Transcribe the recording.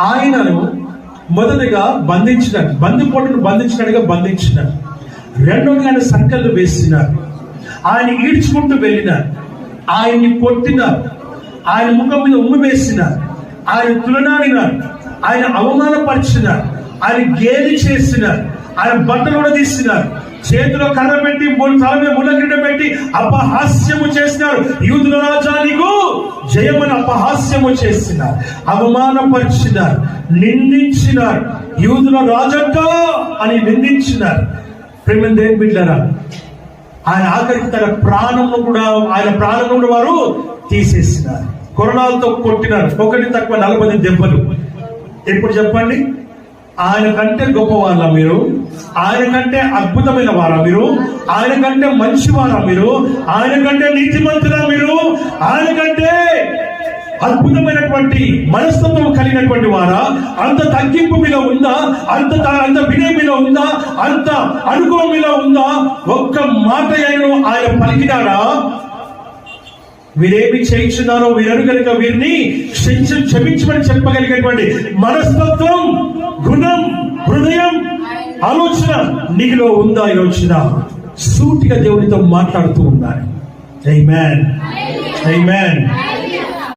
ఆయనను మొదటగా బంధించినారు, బందిపోటును బంధించినారు. రెండోది ఆయన సంకళ్ళు వేసినారు, ఆయన ఈడ్చుకుంటూ వెళ్ళినారు, ఆయన్ని కొట్టినారు, ఆయన ముఖం మీద ఉమ్ము వేసినారు, ఆయన తులనాడినారు, ఆయన అవమానపరిచినారు, ఆయన గేలి చేసినారు, ఆయన బట్టలు కూడా తీసినారు, చేతిలో కర్ర పెట్టి తల మీద ముళ్ళకిరీటం పెట్టి అపహాస్యము చేసినారు. యూదుల రాజా నీకు జయమని అపహాస్యము చేసినారు, అవమానపరిచినారు, నిందించినారు. యూదుల రాజంట అని నిందించినారు. ప్రేమ దేవుని బిడ్డలారా, ఆయన ఆఖరికి తన ప్రాణంను కూడా వారు తీసేసినారు. కొరడాలతో కొట్టినారు, ఒకటి తక్కువ 40 దెబ్బలు. ఇప్పుడు చెప్పండి, ఆయన కంటే గొప్పవారా మీరు? ఆయన కంటే అద్భుతమైన వారా మీరు? ఆయన కంటే మంచివారా మీరు? ఆయన కంటే నీతిమంతులా మీరు? ఆయన కంటే అద్భుతమైనటువంటి మనస్తత్వం కలిగినటువంటి వారా? అంత తగ్గింపు మీలో ఉందా? అంత వినయం మీలో ఉందా? అంత అనుభవం మీలో ఉందా? ఒక్క మాట ఆయన పలికినాడా? వీరేమి చేయించున్నారో వీరు కనుక వీరిని క్షమించమని చెప్పగలిగేటువంటి మనస్తత్వం, గుణం, హృదయం, ఆలోచన నీలో ఉందా? యోచన సూటిగా దేవునితో మాట్లాడుతూ ఉండాలి. ఆమేన్, ఆమేన్.